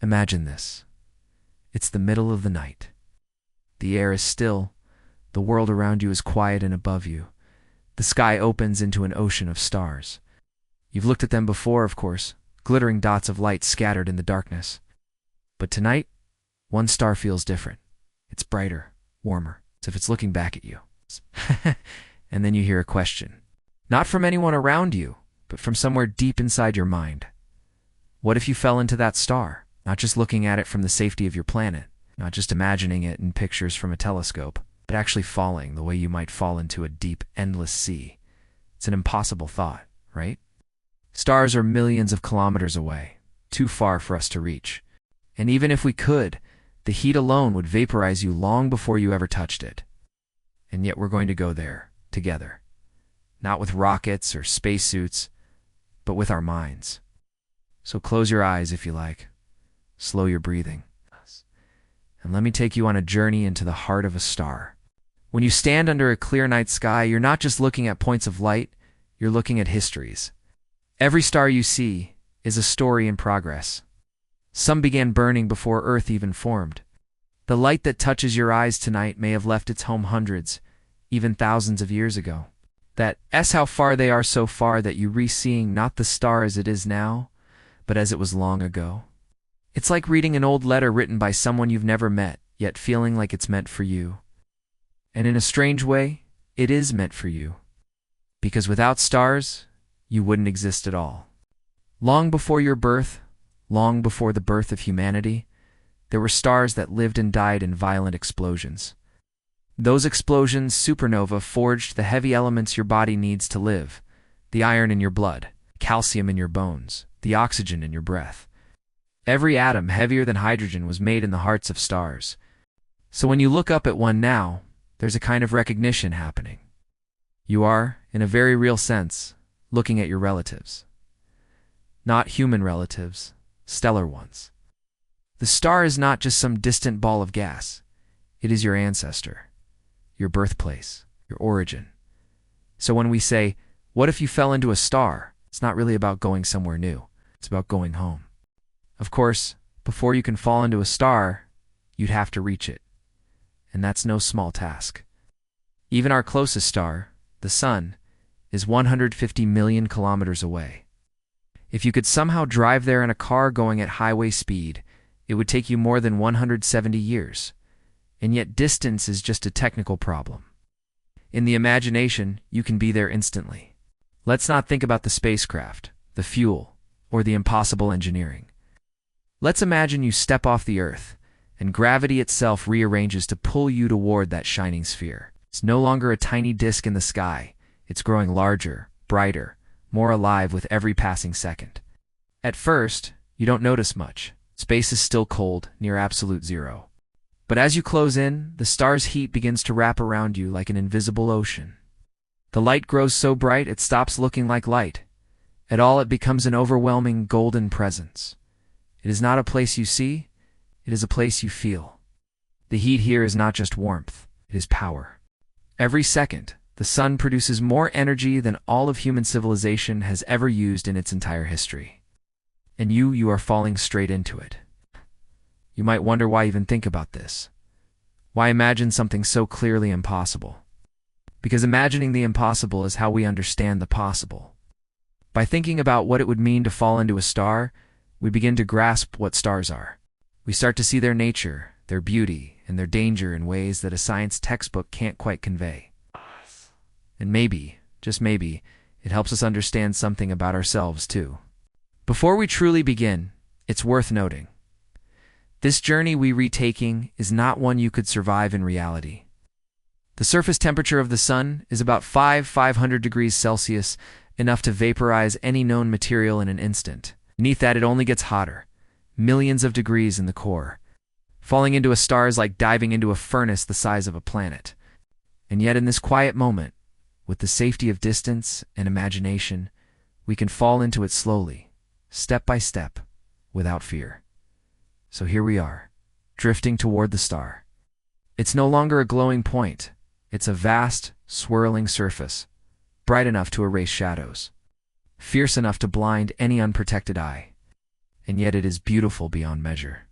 Imagine this. It's the middle of the night. The air is still. The world around you is quiet and above you. The sky opens into an ocean of stars. You've looked at them before, of course, glittering dots of light scattered in the darkness. But tonight, one star feels different. It's brighter, warmer, as if it's looking back at you. And then you hear a question. Not from anyone around you, but from somewhere deep inside your mind. What if you fell into that star? Not just looking at it from the safety of your planet, not just imagining it in pictures from a telescope, but actually falling the way you might fall into a deep, endless sea. It's an impossible thought, right? Stars are millions of kilometers away, too far for us to reach. And even if we could, the heat alone would vaporize you long before you ever touched it. And yet we're going to go there, together. Not with rockets or spacesuits, but with our minds. So close your eyes if you like. Slow your breathing. And let me take you on a journey into the heart of a star. When you stand under a clear night sky, you're not just looking at points of light, you're looking at histories. Every star you see is a story in progress. Some began burning before Earth even formed. The light that touches your eyes tonight may have left its home hundreds, even thousands of years ago. That's how far they are, so far that you re-seeing not the star as it is now, but as it was long ago. It's like reading an old letter written by someone you've never met, yet feeling like it's meant for you. And in a strange way, it is meant for you. Because without stars, you wouldn't exist at all. Long before your birth, long before the birth of humanity, there were stars that lived and died in violent explosions. Those explosions, supernova, forged the heavy elements your body needs to live, the iron in your blood, calcium in your bones, the oxygen in your breath. Every atom heavier than hydrogen was made in the hearts of stars. So when you look up at one now, there's a kind of recognition happening. You are, in a very real sense, looking at your relatives. Not human relatives, stellar ones. The star is not just some distant ball of gas. It is your ancestor, your birthplace, your origin. So when we say, what if you fell into a star? It's not really about going somewhere new. It's about going home. Of course, before you can fall into a star, you'd have to reach it. And that's no small task. Even our closest star, the Sun, is 150 million kilometers away. If you could somehow drive there in a car going at highway speed, it would take you more than 170 years. And yet distance is just a technical problem. In the imagination, you can be there instantly. Let's not think about the spacecraft, the fuel, or the impossible engineering. Let's imagine you step off the Earth, and gravity itself rearranges to pull you toward that shining sphere. It's no longer a tiny disk in the sky. It's growing larger, brighter, more alive with every passing second. At first, you don't notice much. Space is still cold, near absolute zero. But as you close in, the star's heat begins to wrap around you like an invisible ocean. The light grows so bright it stops looking like light. At all, it becomes an overwhelming golden presence. It is not a place you see, it is a place you feel. The heat here is not just warmth, it is power. Every second, the sun produces more energy than all of human civilization has ever used in its entire history. And you are falling straight into it. You might wonder why even think about this. Why imagine something so clearly impossible? Because imagining the impossible is how we understand the possible. By thinking about what it would mean to fall into a star, we begin to grasp what stars are. We start to see their nature, their beauty, and their danger in ways that a science textbook can't quite convey. And maybe, just maybe, it helps us understand something about ourselves too. Before we truly begin, it's worth noting. This journey we're retaking is not one you could survive in reality. The surface temperature of the sun is about 500 degrees Celsius, enough to vaporize any known material in an instant. Beneath that, it only gets hotter, millions of degrees in the core. Falling into a star is like diving into a furnace the size of a planet. And yet in this quiet moment, with the safety of distance and imagination, we can fall into it slowly, step by step, without fear. So here we are, drifting toward the star. It's no longer a glowing point. It's a vast, swirling surface, bright enough to erase shadows, fierce enough to blind any unprotected eye. and yet it is beautiful beyond measure.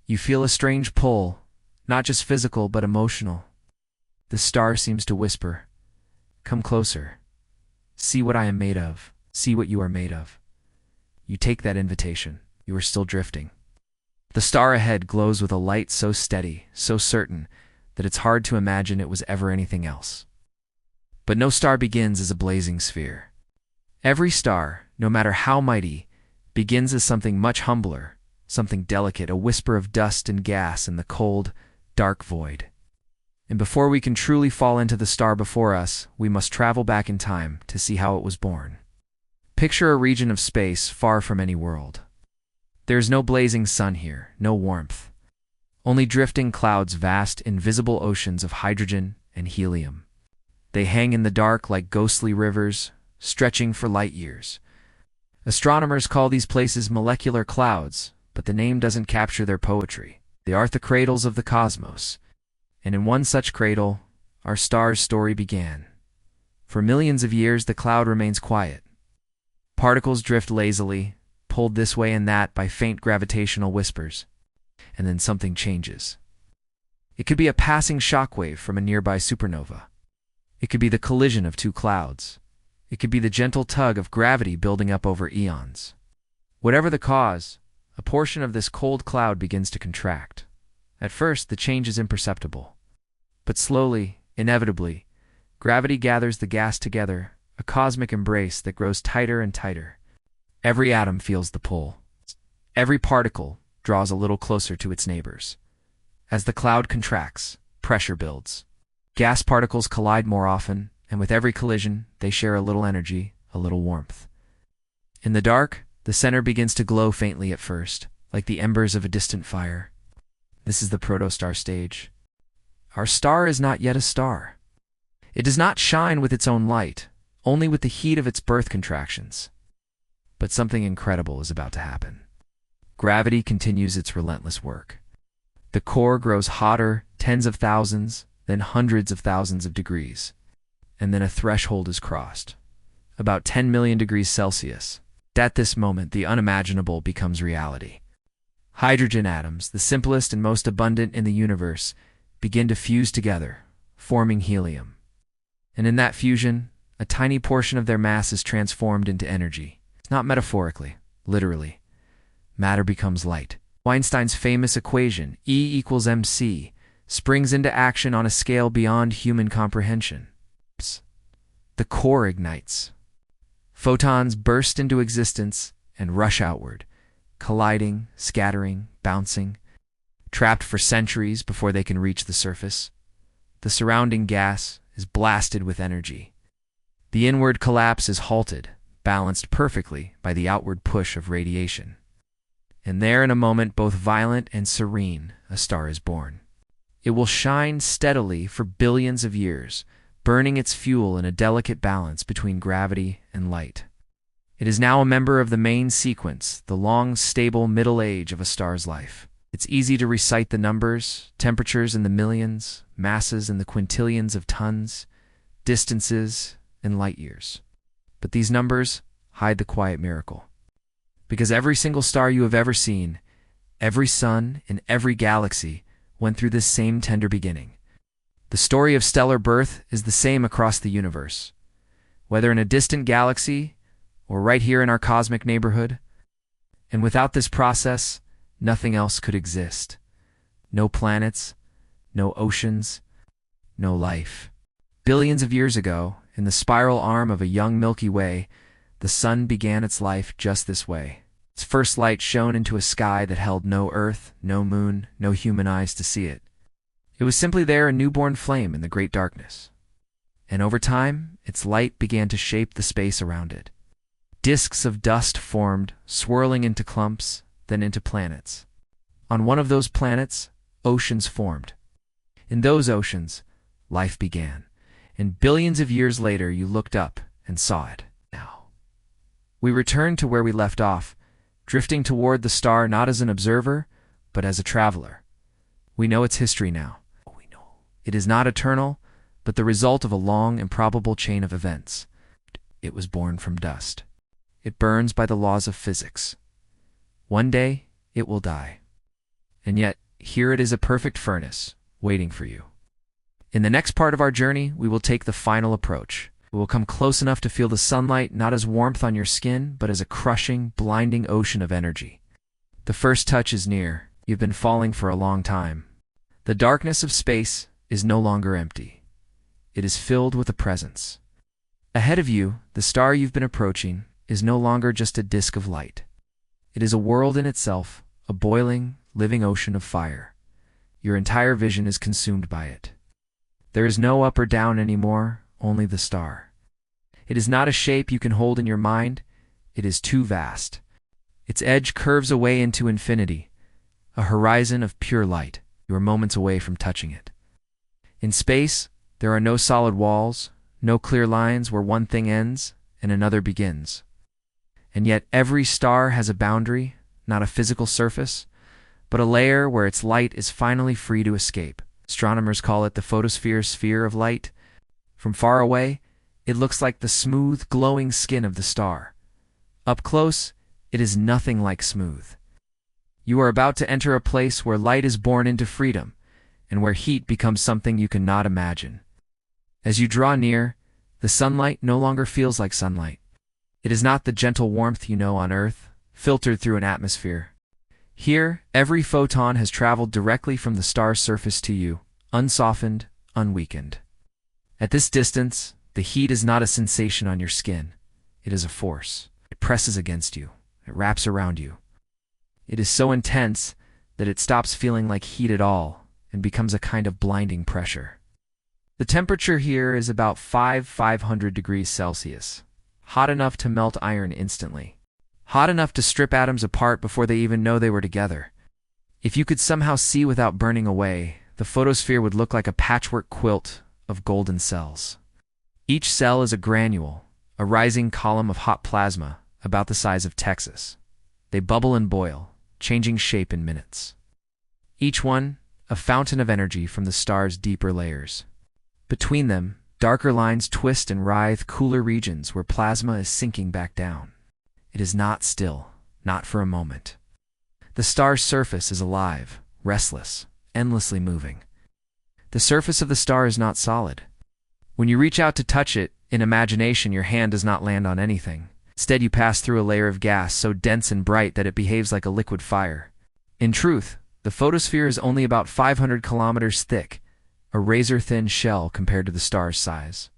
You feel a strange pull, not just physical but emotional. The star seems to whisper, "Come closer. See what I am made of. See what you are made of." You take that invitation. You are still drifting. The star ahead glows with a light so steady, so certain, that it's hard to imagine it was ever anything else. But no star begins as a blazing sphere. Every star, no matter how mighty, begins as something much humbler, something delicate, a whisper of dust and gas in the cold, dark void. And before we can truly fall into the star before us, we must travel back in time to see how it was born. Picture a region of space far from any world. There is no blazing sun here, no warmth. Only drifting clouds, vast, invisible oceans of hydrogen and helium. They hang in the dark like ghostly rivers, stretching for light years. Astronomers call these places molecular clouds, but the name doesn't capture their poetry. They are the cradles of the cosmos. And in one such cradle, our star's story began. For millions of years, the cloud remains quiet. Particles drift lazily, pulled this way and that by faint gravitational whispers. And then something changes. It could be a passing shockwave from a nearby supernova. It could be the collision of two clouds. It could be the gentle tug of gravity building up over eons. Whatever the cause, a portion of this cold cloud begins to contract. At first, the change is imperceptible. But slowly, inevitably, gravity gathers the gas together, a cosmic embrace that grows tighter and tighter. Every atom feels the pull. Every particle draws a little closer to its neighbors. As the cloud contracts, pressure builds. Gas particles collide more often, and with every collision, they share a little energy, a little warmth. In the dark, the center begins to glow faintly at first, like the embers of a distant fire. This is the protostar stage. Our star is not yet a star. It does not shine with its own light, only with the heat of its birth contractions. But something incredible is about to happen. Gravity continues its relentless work. The core grows hotter, tens of thousands, then hundreds of thousands of degrees. And then a threshold is crossed. About 10 million degrees Celsius. At this moment, the unimaginable becomes reality. Hydrogen atoms, the simplest and most abundant in the universe, begin to fuse together, forming helium. And in that fusion, a tiny portion of their mass is transformed into energy. Not metaphorically, literally. Matter becomes light. Einstein's famous equation, E=mc, springs into action on a scale beyond human comprehension. The core ignites. Photons burst into existence and rush outward, colliding, scattering, bouncing, trapped for centuries before they can reach the surface. The surrounding gas is blasted with energy. The inward collapse is halted, balanced perfectly by the outward push of radiation. And there, in a moment both violent and serene, a star is born. It will shine steadily for billions of years, burning its fuel in a delicate balance between gravity and light. It is now a member of the main sequence, the long, stable middle age of a star's life. It's easy to recite the numbers, temperatures in the millions, masses in the quintillions of tons, distances in light years. But these numbers hide the quiet miracle. Because every single star you have ever seen, every sun in every galaxy, went through this same tender beginning. The story of stellar birth is the same across the universe. Whether in a distant galaxy or right here in our cosmic neighborhood. And without this process, nothing else could exist. No planets, no oceans, no life. Billions of years ago, in the spiral arm of a young Milky Way, the sun began its life just this way. Its first light shone into a sky that held no earth, no moon, no human eyes to see it. It was simply there, a newborn flame in the great darkness. And over time, its light began to shape the space around it. Disks of dust formed, swirling into clumps, then into planets. On one of those planets, oceans formed. In those oceans, life began. And billions of years later, you looked up and saw it. Now, we return to where we left off, drifting toward the star not as an observer, but as a traveler. We know its history now. It is not eternal, but the result of a long, improbable chain of events. It was born from dust. It burns by the laws of physics. One day, it will die. And yet, here it is, a perfect furnace, waiting for you. In the next part of our journey, we will take the final approach. We will come close enough to feel the sunlight not as warmth on your skin, but as a crushing, blinding ocean of energy. The first touch is near. You've been falling for a long time. The darkness of space is no longer empty. It is filled with a presence. Ahead of you, the star you've been approaching is no longer just a disk of light. It is a world in itself, a boiling, living ocean of fire. Your entire vision is consumed by it. There is no up or down anymore, only the star. It is not a shape you can hold in your mind. It is too vast. Its edge curves away into infinity, a horizon of pure light. You are moments away from touching it. In space, there are no solid walls, no clear lines where one thing ends and another begins. And yet every star has a boundary, not a physical surface, but a layer where its light is finally free to escape. Astronomers call it the photosphere sphere of light. From far away, it looks like the smooth, glowing skin of the star. Up close, it is nothing like smooth. You are about to enter a place where light is born into freedom, and where heat becomes something you cannot imagine. As you draw near, the sunlight no longer feels like sunlight. It is not the gentle warmth you know on Earth, filtered through an atmosphere. Here, every photon has traveled directly from the star's surface to you, unsoftened, unweakened. At this distance, the heat is not a sensation on your skin. It is a force. It presses against you. It wraps around you. It is so intense that it stops feeling like heat at all and becomes a kind of blinding pressure. The temperature here is about 500 degrees Celsius. Hot enough to melt iron instantly. Hot enough to strip atoms apart before they even know they were together. If you could somehow see without burning away, the photosphere would look like a patchwork quilt of golden cells. Each cell is a granule, a rising column of hot plasma about the size of Texas. They bubble and boil, changing shape in minutes. Each one, a fountain of energy from the star's deeper layers. Between them, darker lines twist and writhe, cooler regions where plasma is sinking back down. It is not still, not for a moment. The star's surface is alive, restless, endlessly moving. The surface of the star is not solid. When you reach out to touch it, in imagination your hand does not land on anything. Instead, you pass through a layer of gas so dense and bright that it behaves like a liquid fire. In truth, the photosphere is only about 500 kilometers thick, a razor-thin shell compared to the star's size.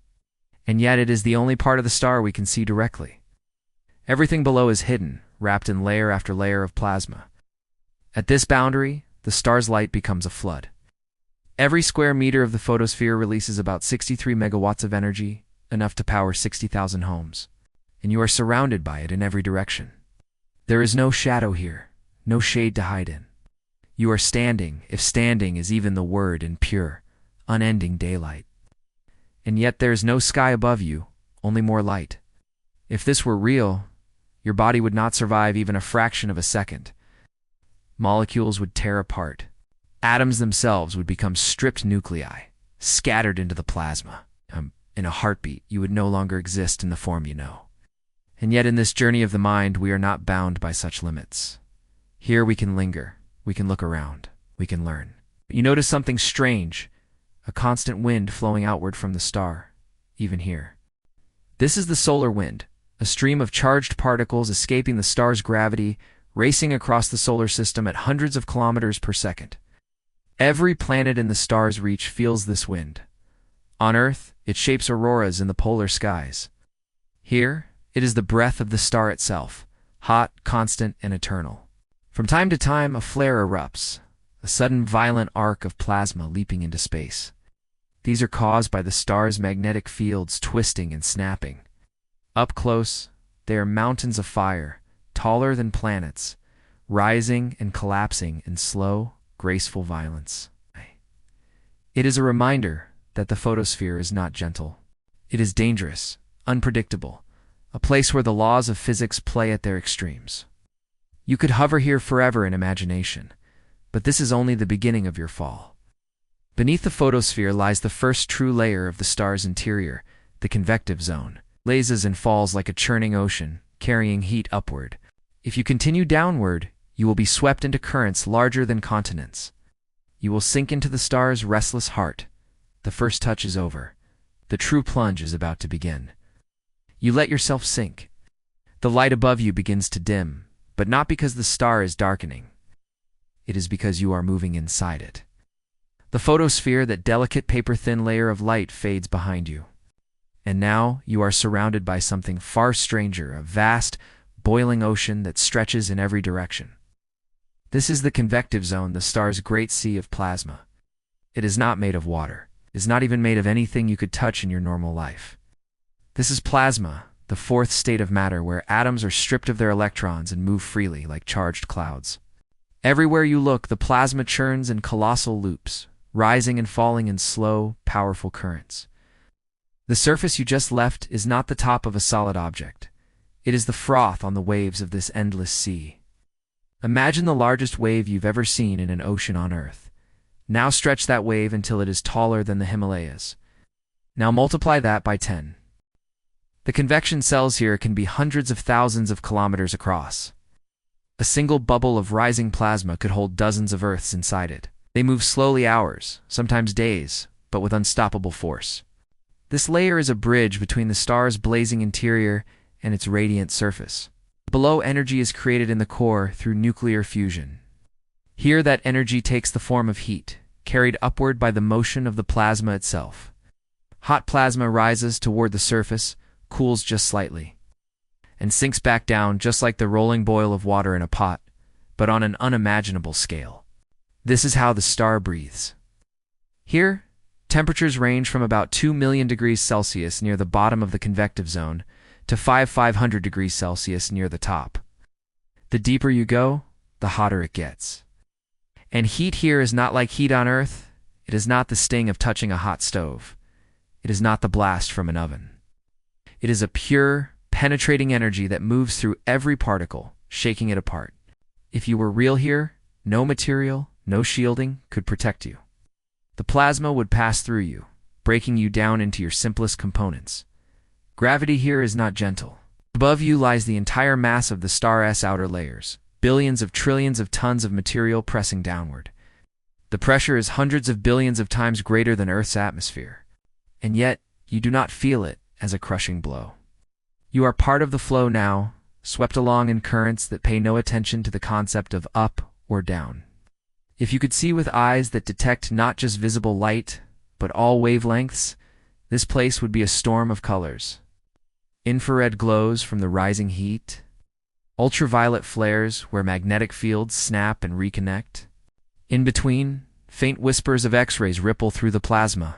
And yet it is the only part of the star we can see directly. Everything below is hidden, wrapped in layer after layer of plasma. At this boundary, the star's light becomes a flood. Every square meter of the photosphere releases about 63 megawatts of energy, enough to power 60,000 homes. And you are surrounded by it in every direction. There is no shadow here, no shade to hide in. You are standing, if standing is even the word, in pure, unending daylight. And yet there is no sky above you, only more light. If this were real, your body would not survive even a fraction of a second. Molecules would tear apart. Atoms themselves would become stripped nuclei, scattered into the plasma. In a heartbeat, you would no longer exist in the form you know. And yet in this journey of the mind, we are not bound by such limits. Here we can linger, we can look around, we can learn. You notice something strange, a constant wind flowing outward from the star, even here. This is the solar wind, a stream of charged particles escaping the star's gravity, racing across the solar system at hundreds of kilometers per second. Every planet in the star's reach feels this wind. On Earth, it shapes auroras in the polar skies. Here, it is the breath of the star itself, hot, constant, and eternal. From time to time, a flare erupts, a sudden violent arc of plasma leaping into space. These are caused by the star's magnetic fields twisting and snapping. Up close, they are mountains of fire, taller than planets, rising and collapsing in slow, graceful violence. It is a reminder that the photosphere is not gentle. It is dangerous, unpredictable, a place where the laws of physics play at their extremes. You could hover here forever in imagination, but this is only the beginning of your fall. Beneath the photosphere lies the first true layer of the star's interior, the convective zone. Blazes and falls like a churning ocean, carrying heat upward. If you continue downward, You will be swept into currents larger than continents. You will sink into the star's restless heart. The first touch is over. The true plunge is about to begin. You let yourself sink. The light above you begins to dim, but not because the star is darkening. It is because you are moving inside it. The photosphere, that delicate paper-thin layer of light, fades behind you. And now you are surrounded by something far stranger, a vast, boiling ocean that stretches in every direction. This is the convective zone, the star's great sea of plasma. It is not made of water. It is not even made of anything you could touch in your normal life. This is plasma, the fourth state of matter, where atoms are stripped of their electrons and move freely like charged clouds. Everywhere you look, the plasma churns in colossal loops, rising and falling in slow, powerful currents. The surface you just left is not the top of a solid object. It is the froth on the waves of this endless sea. Imagine the largest wave you've ever seen in an ocean on Earth. Now stretch that wave until it is taller than the Himalayas. Now multiply that by 10. The convection cells here can be hundreds of thousands of kilometers across. A single bubble of rising plasma could hold dozens of Earths inside it. They move slowly, hours, sometimes days, but with unstoppable force. This layer is a bridge between the star's blazing interior and its radiant surface. Below, energy is created in the core through nuclear fusion. Here, that energy takes the form of heat, carried upward by the motion of the plasma itself. Hot plasma rises toward the surface, cools just slightly, and sinks back down just like the rolling boil of water in a pot, but on an unimaginable scale. This is how the star breathes. Here, temperatures range from about 2 million degrees Celsius near the bottom of the convective zone to 500 degrees Celsius near the top. The deeper you go, the hotter it gets. And heat here is not like heat on Earth. It is not the sting of touching a hot stove. It is not the blast from an oven. It is a pure, penetrating energy that moves through every particle, shaking it apart. If you were real here, no material, no shielding could protect you. The plasma would pass through you, breaking you down into your simplest components. Gravity here is not gentle. Above you lies the entire mass of the star's outer layers, billions of trillions of tons of material pressing downward. The pressure is hundreds of billions of times greater than Earth's atmosphere. And yet, you do not feel it as a crushing blow. You are part of the flow now, swept along in currents that pay no attention to the concept of up or down. If you could see with eyes that detect not just visible light, but all wavelengths, this place would be a storm of colors. Infrared glows from the rising heat, ultraviolet flares where magnetic fields snap and reconnect. In between, faint whispers of X-rays ripple through the plasma.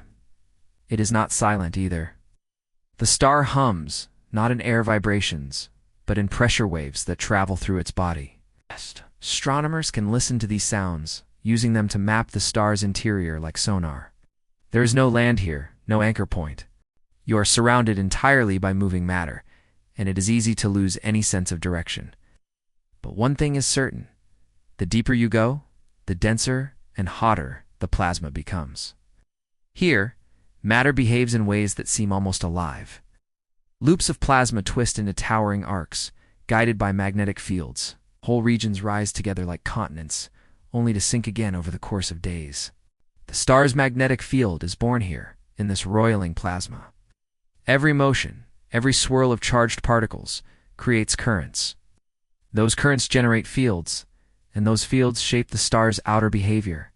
It is not silent either. The star hums, not in air vibrations, but in pressure waves that travel through its body. Astronomers can listen to these sounds, using them to map the star's interior like sonar. There is no land here, no anchor point. You are surrounded entirely by moving matter, and it is easy to lose any sense of direction. But one thing is certain. The deeper you go, the denser and hotter the plasma becomes. Here, matter behaves in ways that seem almost alive. Loops of plasma twist into towering arcs, guided by magnetic fields. Whole regions rise together like continents, only to sink again over the course of days. The star's magnetic field is born here, in this roiling plasma. Every motion, every swirl of charged particles, creates currents. Those currents generate fields, and those fields shape the star's outer behavior.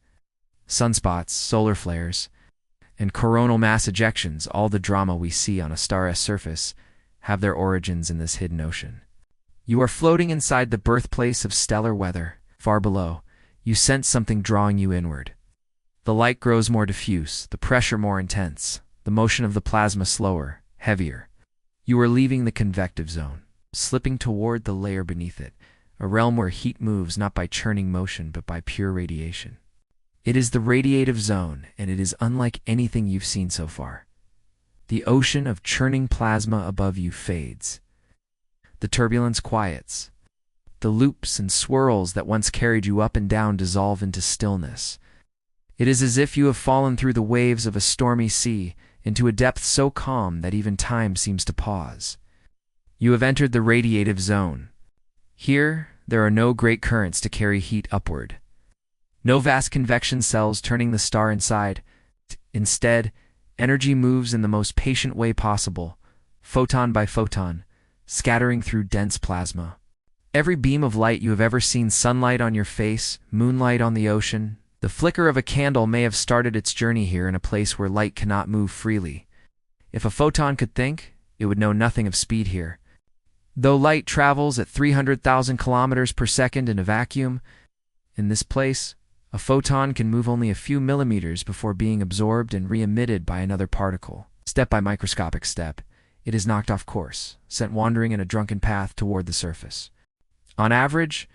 Sunspots, solar flares, and coronal mass ejections, all the drama we see on a star's surface, have their origins in this hidden ocean. You are floating inside the birthplace of stellar weather. Far below, you sense something drawing you inward. The light grows more diffuse, the pressure more intense, the motion of the plasma slower, heavier. You are leaving the convective zone, slipping toward the layer beneath it, a realm where heat moves not by churning motion but by pure radiation. It is the radiative zone, and it is unlike anything you've seen so far. The ocean of churning plasma above you fades. The turbulence quiets. The loops and swirls that once carried you up and down dissolve into stillness. It is as if you have fallen through the waves of a stormy sea into a depth so calm that even time seems to pause. You have entered the radiative zone. Here, there are no great currents to carry heat upward. No vast convection cells turning the star inside. Instead, energy moves in the most patient way possible, photon by photon, scattering through dense plasma. Every beam of light you have ever seen, sunlight on your face, moonlight on the ocean, the flicker of a candle may have started its journey here in a place where light cannot move freely. If a photon could think, it would know nothing of speed here. Though light travels at 300,000 kilometers per second in a vacuum, in this place, a photon can move only a few millimeters before being absorbed and re-emitted by another particle. Step by microscopic step, it is knocked off course, sent wandering in a drunken path toward the surface. On average,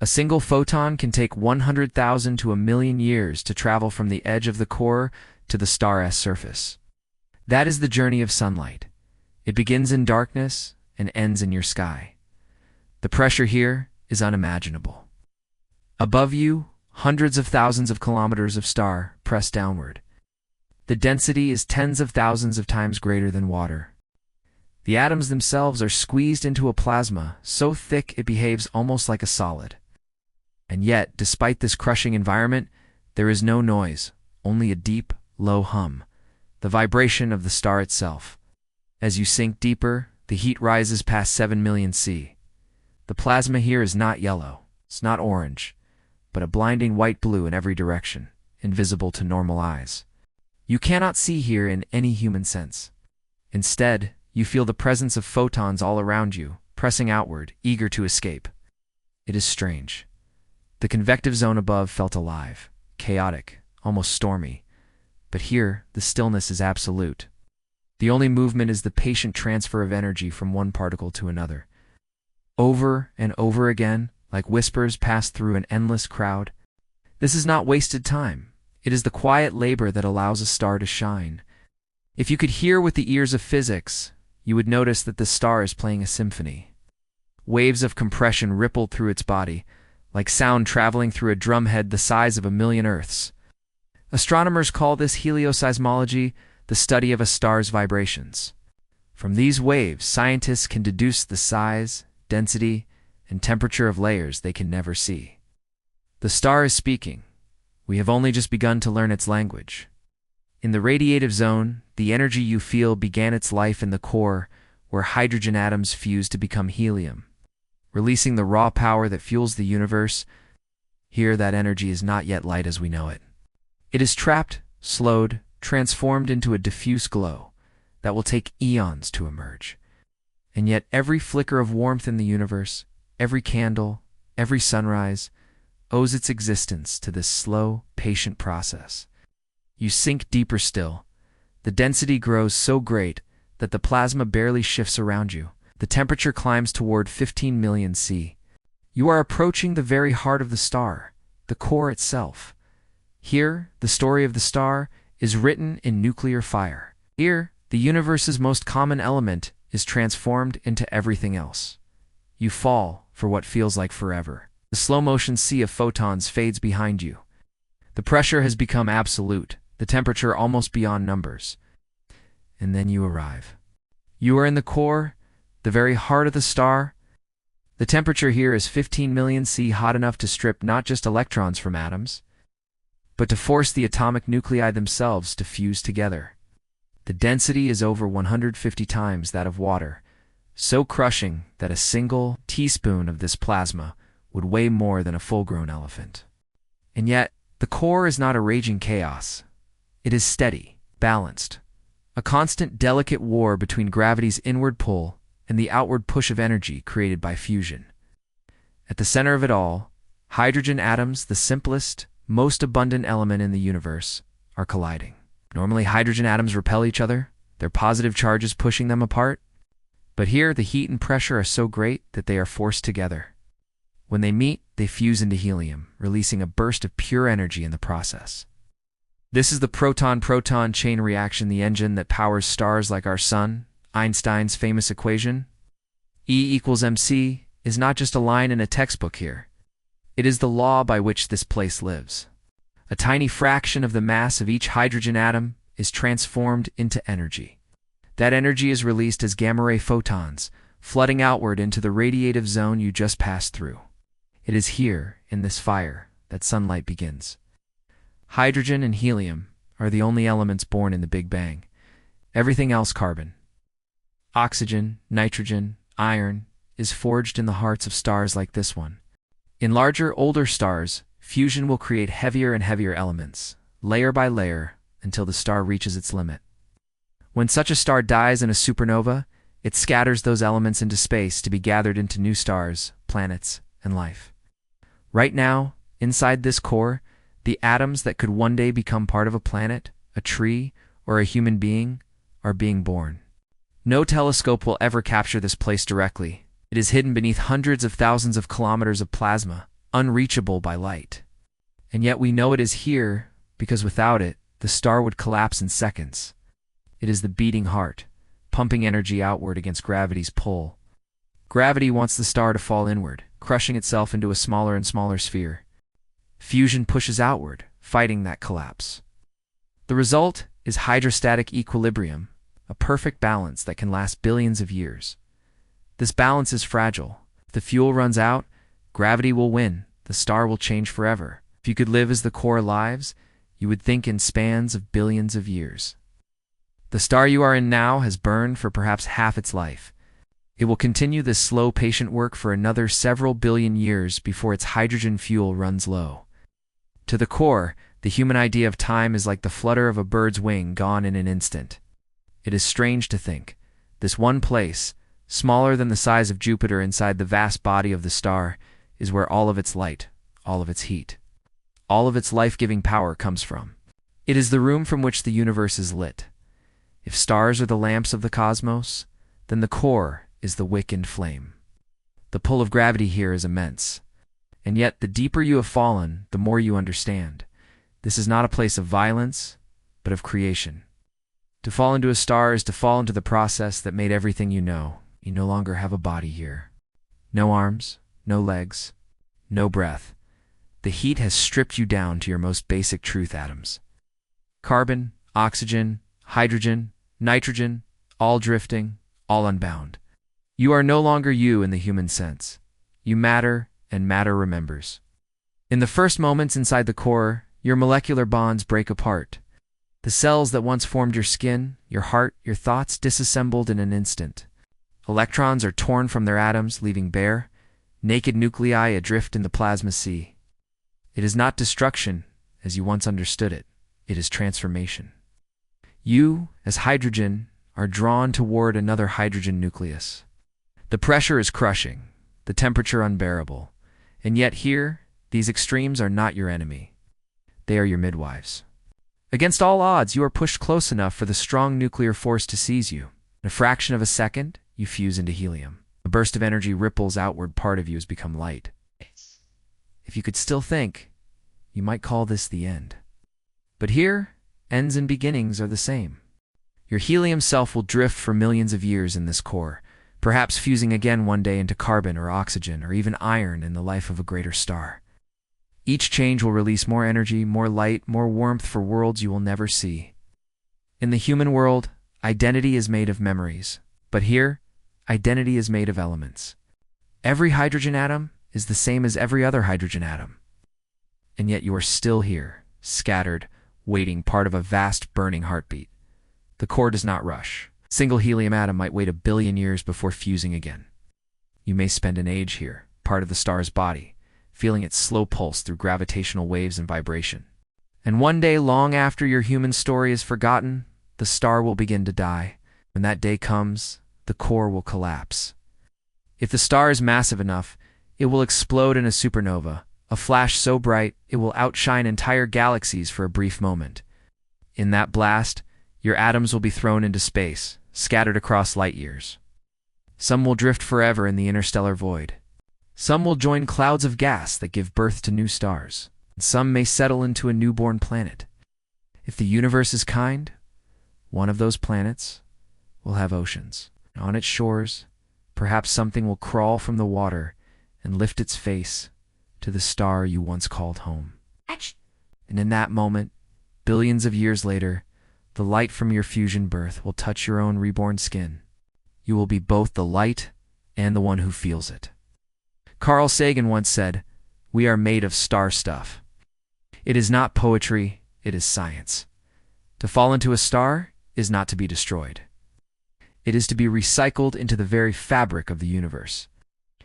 a single photon can take 100,000 to 1,000,000 years to travel from the edge of the core to the star's surface. That is the journey of sunlight. It begins in darkness and ends in your sky. The pressure here is unimaginable. Above you, hundreds of thousands of kilometers of star press downward. The density is tens of thousands of times greater than water. The atoms themselves are squeezed into a plasma so thick it behaves almost like a solid. And yet, despite this crushing environment, there is no noise, only a deep, low hum, the vibration of the star itself. As you sink deeper, the heat rises past 7 million C. The plasma here is not yellow, it's not orange, but a blinding white blue in every direction, invisible to normal eyes. You cannot see here in any human sense. Instead, you feel the presence of photons all around you, pressing outward, eager to escape. It is strange. The convective zone above felt alive, chaotic, almost stormy. But here, the stillness is absolute. The only movement is the patient transfer of energy from one particle to another. Over and over again, like whispers passed through an endless crowd. This is not wasted time. It is the quiet labor that allows a star to shine. If you could hear with the ears of physics, you would notice that the star is playing a symphony. Waves of compression rippled through its body, like sound traveling through a drumhead the size of 1,000,000 Earths. Astronomers call this helioseismology, the study of a star's vibrations. From these waves, scientists can deduce the size, density, and temperature of layers they can never see. The star is speaking. We have only just begun to learn its language. In the radiative zone, the energy you feel began its life in the core, where hydrogen atoms fuse to become helium, releasing the raw power that fuels the universe. Here, that energy is not yet light as we know it. It is trapped, slowed, transformed into a diffuse glow that will take eons to emerge. And yet every flicker of warmth in the universe, every candle, every sunrise, owes its existence to this slow, patient process. You sink deeper still. The density grows so great that the plasma barely shifts around you. The temperature climbs toward 15 million C. You are approaching the very heart of the star, the core itself. Here, the story of the star is written in nuclear fire. Here, the universe's most common element is transformed into everything else. You fall for what feels like forever. The slow-motion sea of photons fades behind you. The pressure has become absolute, the temperature almost beyond numbers. And then you arrive. You are in the core, the very heart of the star. The temperature here is 15 million C, hot enough to strip not just electrons from atoms, but to force the atomic nuclei themselves to fuse together. The density is over 150 times that of water, so crushing that a single teaspoon of this plasma would weigh more than a full-grown elephant. And yet, the core is not a raging chaos. It is steady, balanced, a constant delicate war between gravity's inward pull and the outward push of energy created by fusion. At the center of it all, hydrogen atoms, the simplest, most abundant element in the universe, are colliding. Normally, hydrogen atoms repel each other, their positive charges pushing them apart. But here, the heat and pressure are so great that they are forced together. When they meet, they fuse into helium, releasing a burst of pure energy in the process. This is the proton-proton chain reaction, the engine that powers stars like our sun. Einstein's famous equation, E=mc, is not just a line in a textbook here. It is the law by which this place lives. A tiny fraction of the mass of each hydrogen atom is transformed into energy. That energy is released as gamma-ray photons, flooding outward into the radiative zone you just passed through. It is here, in this fire, that sunlight begins. Hydrogen and helium are the only elements born in the Big Bang. Everything else, carbon, oxygen, nitrogen, iron, is forged in the hearts of stars like this one. In larger, older stars, fusion will create heavier and heavier elements, layer by layer, until the star reaches its limit. When such a star dies in a supernova, it scatters those elements into space to be gathered into new stars, planets, and life. Right now, inside this core, the atoms that could one day become part of a planet, a tree, or a human being are being born. No telescope will ever capture this place directly. It is hidden beneath hundreds of thousands of kilometers of plasma, unreachable by light. And yet we know it is here because without it, the star would collapse in seconds. It is the beating heart, pumping energy outward against gravity's pull. Gravity wants the star to fall inward, crushing itself into a smaller and smaller sphere. Fusion pushes outward, fighting that collapse. The result is hydrostatic equilibrium, a perfect balance that can last billions of years. This balance is fragile. If the fuel runs out, gravity will win, the star will change forever. If you could live as the core lives, you would think in spans of billions of years. The star you are in now has burned for perhaps half its life. It will continue this slow, patient work for another several billion years before its hydrogen fuel runs low. To the core, the human idea of time is like the flutter of a bird's wing gone in an instant. It is strange to think. This one place, smaller than the size of Jupiter inside the vast body of the star, is where all of its light, all of its heat, all of its life-giving power comes from. It is the room from which the universe is lit. If stars are the lamps of the cosmos, then the core is the wick and flame. The pull of gravity here is immense. And yet, the deeper you have fallen, the more you understand. This is not a place of violence, but of creation. To fall into a star is to fall into the process that made everything you know. You no longer have a body here. No arms, no legs, no breath. The heat has stripped you down to your most basic truth atoms. Carbon, oxygen, hydrogen, nitrogen, all drifting, all unbound. You are no longer you in the human sense. You matter, and matter remembers. In the first moments inside the core, your molecular bonds break apart. The cells that once formed your skin, your heart, your thoughts disassembled in an instant. Electrons are torn from their atoms, leaving bare, naked nuclei adrift in the plasma sea. It is not destruction, as you once understood it. It is transformation. You, as hydrogen, are drawn toward another hydrogen nucleus. The pressure is crushing, the temperature unbearable. And yet here, these extremes are not your enemy. They are your midwives. Against all odds, you are pushed close enough for the strong nuclear force to seize you. In a fraction of a second, you fuse into helium. A burst of energy ripples outward, part of you has become light. If you could still think, you might call this the end. But here, ends and beginnings are the same. Your helium self will drift for millions of years in this core, perhaps fusing again one day into carbon or oxygen or even iron in the life of a greater star. Each change will release more energy, more light, more warmth for worlds you will never see. In the human world, identity is made of memories. But here, identity is made of elements. Every hydrogen atom is the same as every other hydrogen atom. And yet you are still here, scattered, waiting, part of a vast burning heartbeat. The core does not rush. A single helium atom might wait 1 billion years before fusing again. You may spend an age here, part of the star's body, feeling its slow pulse through gravitational waves and vibration. And one day, long after your human story is forgotten, the star will begin to die. When that day comes, the core will collapse. If the star is massive enough, it will explode in a supernova, a flash so bright it will outshine entire galaxies for a brief moment. In that blast, your atoms will be thrown into space, scattered across light years. Some will drift forever in the interstellar void. Some will join clouds of gas that give birth to new stars. And some may settle into a newborn planet. If the universe is kind, one of those planets will have oceans. On its shores, perhaps something will crawl from the water and lift its face to the star you once called home. And in that moment, billions of years later, the light from your fusion birth will touch your own reborn skin. You will be both the light and the one who feels it. Carl Sagan once said, We are made of star stuff. It is not poetry, it is science. To fall into a star is not to be destroyed. It is to be recycled into the very fabric of the universe.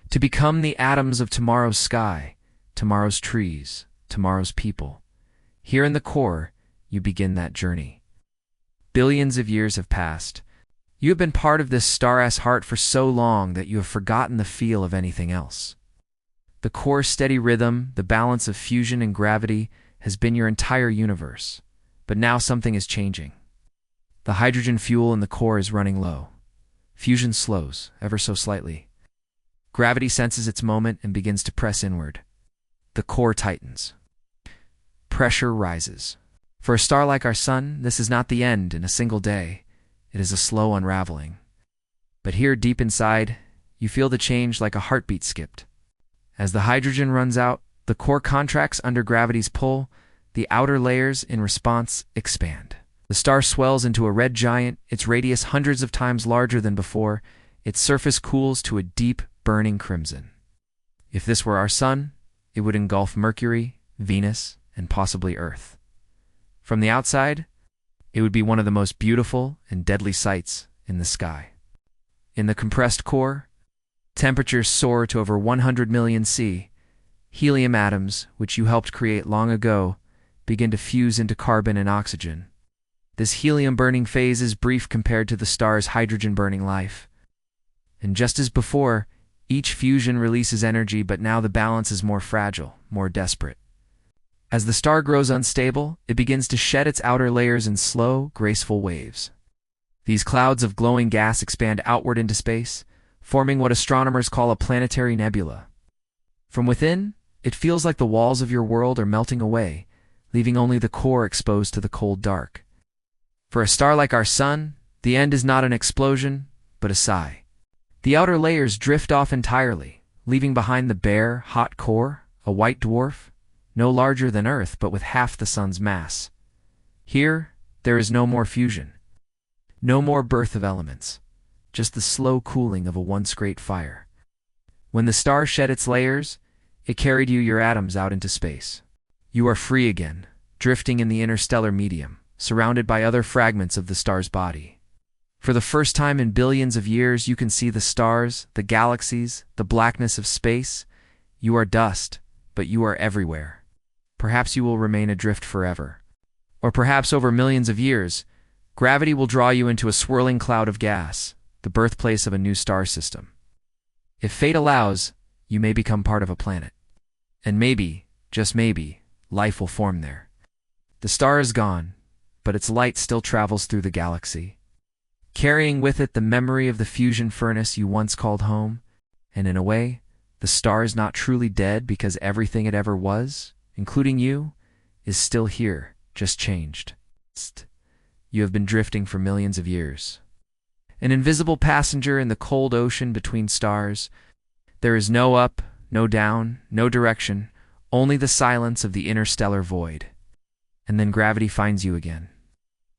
To become the atoms of tomorrow's sky, tomorrow's trees, tomorrow's people. Here in the core, you begin that journey. Billions of years have passed. You have been part of this star-ass heart for so long that you have forgotten the feel of anything else. The core's steady rhythm, the balance of fusion and gravity, has been your entire universe. But now something is changing. The hydrogen fuel in the core is running low. Fusion slows, ever so slightly. Gravity senses its moment and begins to press inward. The core tightens. Pressure rises. For a star like our sun, this is not the end in a single day. It is a slow unraveling. But here, deep inside, you feel the change like a heartbeat skipped. As the hydrogen runs out, the core contracts under gravity's pull, the outer layers, in response, expand. The star swells into a red giant, its radius hundreds of times larger than before. Its surface cools to a deep, burning crimson. If this were our sun, it would engulf Mercury, Venus, and possibly Earth. From the outside, it would be one of the most beautiful and deadly sights in the sky. In the compressed core, temperatures soar to over 100 million C. Helium atoms, which you helped create long ago, begin to fuse into carbon and oxygen. This helium-burning phase is brief compared to the star's hydrogen-burning life. And just as before, each fusion releases energy, but now the balance is more fragile, more desperate. As the star grows unstable, it begins to shed its outer layers in slow, graceful waves. These clouds of glowing gas expand outward into space, forming what astronomers call a planetary nebula. From within, it feels like the walls of your world are melting away, leaving only the core exposed to the cold dark. For a star like our sun, the end is not an explosion, but a sigh. The outer layers drift off entirely, leaving behind the bare, hot core, a white dwarf, no larger than Earth but with half the sun's mass. Here, there is no more fusion. No more birth of elements, just the slow cooling of a once great fire. When the star shed its layers, it carried you, your atoms, out into space. You are free again, drifting in the interstellar medium, surrounded by other fragments of the star's body. For the first time in billions of years, you can see the stars, the galaxies, the blackness of space. You are dust, but you are everywhere. Perhaps you will remain adrift forever. Or perhaps over millions of years, gravity will draw you into a swirling cloud of gas, the birthplace of a new star system. If fate allows, you may become part of a planet. And maybe, just maybe, life will form there. The star is gone, but its light still travels through the galaxy, carrying with it the memory of the fusion furnace you once called home. And in a way, the star is not truly dead because everything it ever was, including you, is still here, just changed. You have been drifting for millions of years. An invisible passenger in the cold ocean between stars. There is no up, no down, no direction, only the silence of the interstellar void. And then gravity finds you again.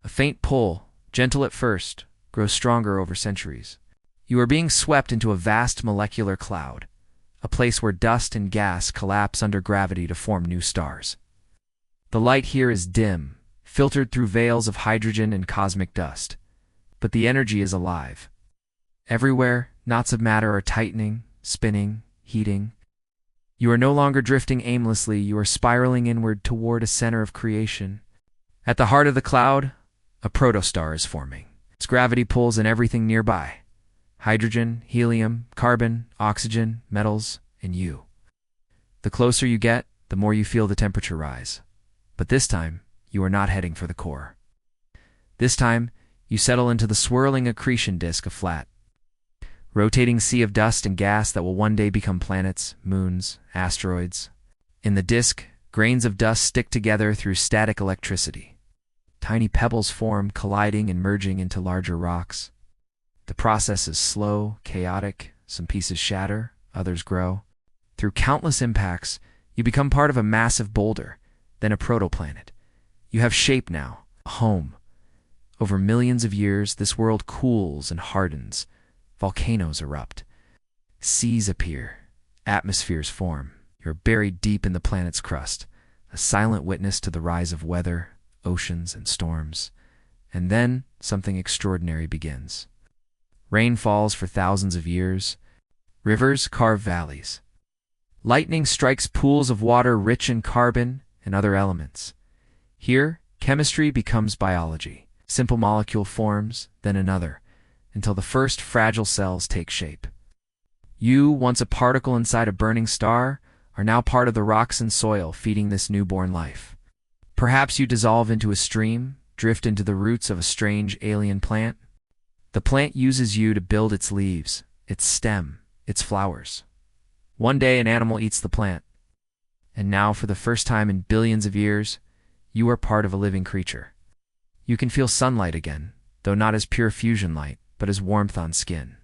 A faint pull, gentle at first, grows stronger over centuries. You are being swept into a vast molecular cloud, a place where dust and gas collapse under gravity to form new stars. The light here is dim, filtered through veils of hydrogen and cosmic dust. But the energy is alive. Everywhere, knots of matter are tightening, spinning, heating. You are no longer drifting aimlessly, you are spiraling inward toward a center of creation. At the heart of the cloud, a protostar is forming. Its gravity pulls in everything nearby. Hydrogen, helium, carbon, oxygen, metals, and you. The closer you get, the more you feel the temperature rise. But this time, you are not heading for the core. This time, you settle into the swirling accretion disk, a flat, rotating sea of dust and gas that will one day become planets, moons, asteroids. In the disk, grains of dust stick together through static electricity. Tiny pebbles form, colliding and merging into larger rocks. The process is slow, chaotic. Some pieces shatter, others grow. Through countless impacts, you become part of a massive boulder, then a protoplanet. You have shape now, a home. Over millions of years, this world cools and hardens. Volcanoes erupt. Seas appear. Atmospheres form. You're buried deep in the planet's crust, a silent witness to the rise of weather, oceans, and storms. And then something extraordinary begins. Rain falls for thousands of years. Rivers carve valleys. Lightning strikes pools of water rich in carbon and other elements. Here, chemistry becomes biology. Simple molecule forms, then another, until the first fragile cells take shape. You, once a particle inside a burning star, are now part of the rocks and soil feeding this newborn life. Perhaps you dissolve into a stream, drift into the roots of a strange alien plant. The plant uses you to build its leaves, its stem, its flowers. One day an animal eats the plant. And now, for the first time in billions of years, you are part of a living creature. You can feel sunlight again, though not as pure fusion light, but as warmth on skin.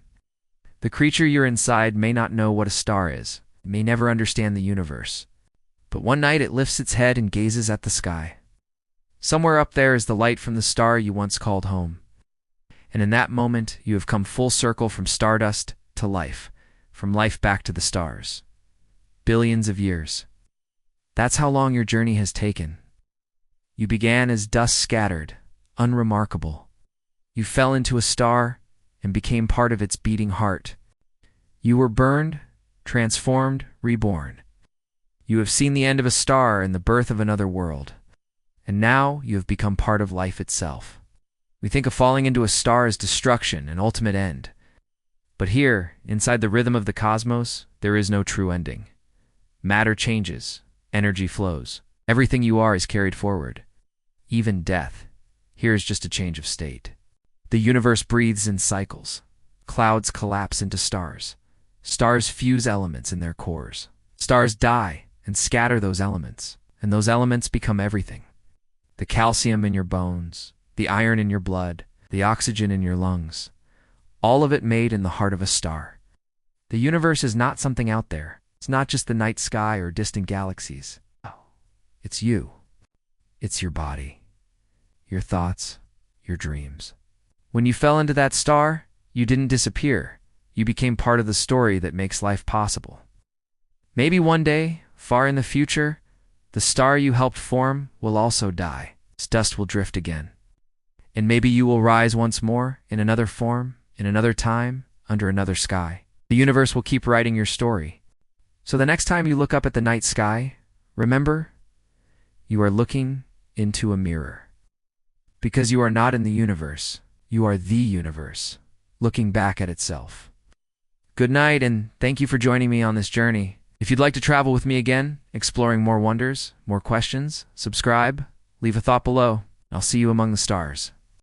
The creature you're inside may not know what a star is, may never understand the universe. But one night it lifts its head and gazes at the sky. Somewhere up there is the light from the star you once called home. And in that moment, you have come full circle from stardust to life, from life back to the stars. Billions of years. That's how long your journey has taken. You began as dust scattered, unremarkable. You fell into a star and became part of its beating heart. You were burned, transformed, reborn. You have seen the end of a star and the birth of another world. And now you have become part of life itself. We think of falling into a star as destruction, an ultimate end. But here, inside the rhythm of the cosmos, there is no true ending. Matter changes, energy flows. Everything you are is carried forward. Even death. Here is just a change of state. The universe breathes in cycles. Clouds collapse into stars. Stars fuse elements in their cores. Stars die and scatter those elements, and those elements become everything. The calcium in your bones, the iron in your blood, the oxygen in your lungs. All of it made in the heart of a star. The universe is not something out there. It's not just the night sky or distant galaxies. It's you. It's your body, your thoughts, your dreams. When you fell into that star, you didn't disappear. You became part of the story that makes life possible. Maybe one day, far in the future, the star you helped form will also die. Its dust will drift again. And maybe you will rise once more, in another form, in another time, under another sky. The universe will keep writing your story. So the next time you look up at the night sky, remember, you are looking into a mirror. Because you are not in the universe, you are the universe, looking back at itself. Good night, and thank you for joining me on this journey. If you'd like to travel with me again, exploring more wonders, more questions, subscribe, leave a thought below. I'll see you among the stars.